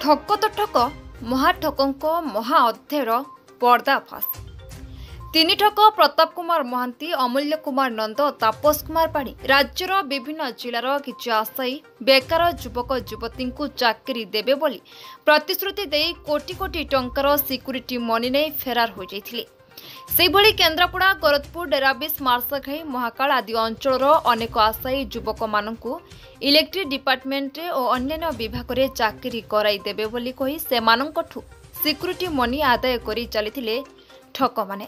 ଠକ ତ ଠକ ମହାଠକଙ୍କ ମହା ଅଧ୍ୟାୟର ପର୍ଦ୍ଦାଫାଶ। ତିନି ଠକ ପ୍ରତାପ କୁମାର ମହାନ୍ତି, ଅମୂଲ୍ୟ କୁମାର ନନ୍ଦ ଓ ତାପସ କୁମାର ପାଢ଼ୀ ରାଜ୍ୟର ବିଭିନ୍ନ ଜିଲ୍ଲାର କିଛି ଆଶାୟୀ ବେକାର ଯୁବକ ଯୁବତୀଙ୍କୁ ଚାକିରି ଦେବେ ବୋଲି ପ୍ରତିଶ୍ରୁତି ଦେଇ କୋଟି କୋଟି ଟଙ୍କାର ସିକ୍ୟୁରିଟି ମନି ନେଇ ଫେରାର ହୋଇଯାଇଥିଲେ। ସେହିଭଳି କେନ୍ଦ୍ରାପଡ଼ା, ଗରଦପୁର, ଡେରାବିଶ, ମାର୍ଶାଘାଇ, ମହାକାଳ ଆଦି ଅଞ୍ଚଳର ଅନେକ ଆଶାୟୀ ଯୁବକମାନଙ୍କୁ ଇଲେକ୍ଟ୍ରିକ୍ ଡିପାର୍ଟମେଣ୍ଟରେ ଓ ଅନ୍ୟାନ୍ୟ ବିଭାଗରେ ଚାକିରି କରାଇ ଦେବେ ବୋଲି କହି ସେମାନଙ୍କଠୁ ସିକ୍ୟୁରିଟି ମନି ଆଦାୟ କରି ଚାଲିଥିଲେ ଠକମାନେ।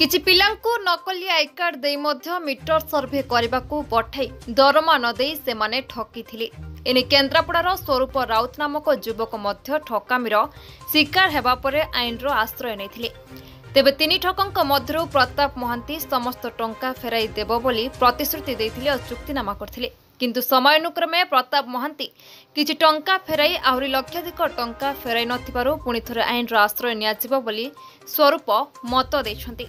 କିଛି ପିଲାଙ୍କୁ ନକଲି ଆଇ କାର୍ଡ ଦେଇ ମଧ୍ୟ ମିଟର ସର୍ଭେ କରିବାକୁ ପଠାଇ ଦରମା ନ ଦେଇ ସେମାନେ ଠକିଥିଲେ। ଏନେ କେନ୍ଦ୍ରାପଡ଼ାର ସ୍ୱରୂପ ରାଉତ ନାମକ ଯୁବକ ମଧ୍ୟ ଠକାମିର ଶିକାର ହେବା ପରେ ଆଇନର ଆଶ୍ରୟ ନେଇଥିଲେ। ତେବେ ତିନି ଠକଙ୍କ ମଧ୍ୟରୁ ପ୍ରତାପ ମହାନ୍ତି ସମସ୍ତ ଟଙ୍କା ଫେରାଇ ଦେବ ବୋଲି ପ୍ରତିଶ୍ରୁତି ଦେଇଥିଲେ ଓ ଚୁକ୍ତିନାମା କରିଥିଲେ। କିନ୍ତୁ ସମୟାନୁକ୍ରମେ ପ୍ରତାପ ମହାନ୍ତି କିଛି ଟଙ୍କା ଫେରାଇ ଆହୁରି ଲକ୍ଷାଧିକ ଟଙ୍କା ଫେରାଇ ନଥିବାରୁ ପୁଣି ଥରେ ଆଇନର ଆଶ୍ରୟ ନିଆଯିବ ବୋଲି ସ୍ୱରୂପ ମତ ଦେଇଛନ୍ତି।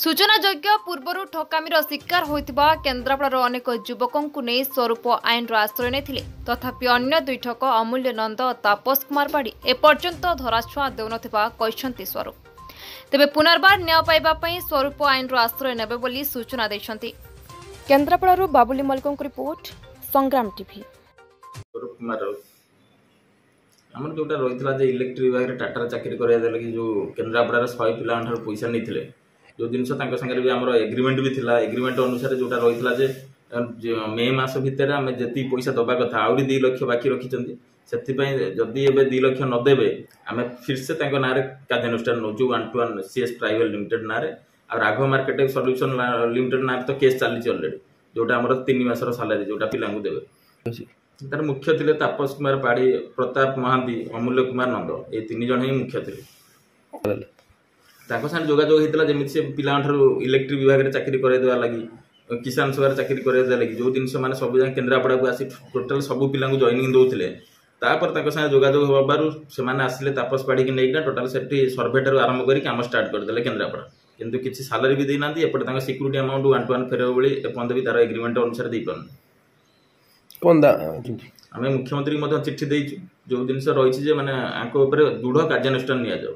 ସୂଚନାଯୋଗ୍ୟ, ପୂର୍ବରୁ ଠକାମିର ଶିକାର ହୋଇଥିବା କେନ୍ଦ୍ରାପଡ଼ାର ଅନେକ ଯୁବକଙ୍କୁ ନେଇ ସ୍ୱରୂପ ଆଇନର ଆଶ୍ରୟ ନେଇଥିଲେ। ତଥାପି ଅନ୍ୟ ଦୁଇ ଠକ ଅମୂଲ୍ୟ ନନ୍ଦ ଓ ତାପସ କୁମାର ପାଢ଼ୀ ଏପର୍ଯ୍ୟନ୍ତ ଧରାଛୁଆଁ ଦେଉନଥିବା କହିଛନ୍ତି ସ୍ୱରୂପ। ତେବେ ପୁନର୍ବାର ନ୍ୟାୟ ପାଇବା ପାଇଁ ସ୍ୱରୂପ ଆଇନର ଆଶ୍ରୟ ନେବେ ବୋଲି ସୂଚନା ଦେଇଛନ୍ତି। କେନ୍ଦ୍ରାପଡ଼ାରୁ ବାବୁଲି ମଲ୍ଲିକଙ୍କ ରିପୋର୍ଟ, ସଂଗ୍ରାମ ଟିଭି। ଆମର जोटा रही है इलेक्ट्रिक विभाग में टाटा चाकरी कराइले कि जो केन्द्रापड़ार 100 पिला पैसा नहीं जो जिन सागर भी आम एग्रीमेंट भी थिला। एग्रीमेंट अनुसार जोटा रही है मे मास भितर आम जी पैसा दबा कथा आहरी 2 लाख बाकी रखिंट से जदि एवं 2 लाख नदेवे आम फिर से ना कार्यानुष्ठान नौचु 1-1 CS ट्राइबल लिमिटेड ना आ राघव मार्केट सल्यूशन लिमिटेड ना तो केस चली अलरेडी जोटा आम 3 मासर सालारी जोटा पिला देवे। तार मुख्य थे तापस कुमार पाढ़ी, प्रताप महांती, अमूल्य कुमार नंद, ये 3 जन ही मुख्य थे। साथ जोगाजोग होता जमी से पिला इलेक्ट्रिक विभाग में चाकरी कराइदेवा लगी, किसान सभा चाकरी कराइदेवा लगी जो जिन मैंने सब जगह केन्द्रापड़ा को आसी टोटाल सब पिला जॉइनिंग दौले तापर जोगाजोग होबार से आसिले तापस पाढ़ी की नहीं टोटाल से सर्भेटार आरंभ कर आम स्टार्ट करदे केन्द्रापड़ा। किंतु किसी सालारी भी देना एपटे सिक्यूरीटी अमाउंट 1-1 फेर एपर्तंत भी तार एग्रीमेंट अनुसार दे पार आम मुख्यमंत्री चिठी देचु जो जिन रही माने दृढ़ कार्यानुष्ठान नि जाओ।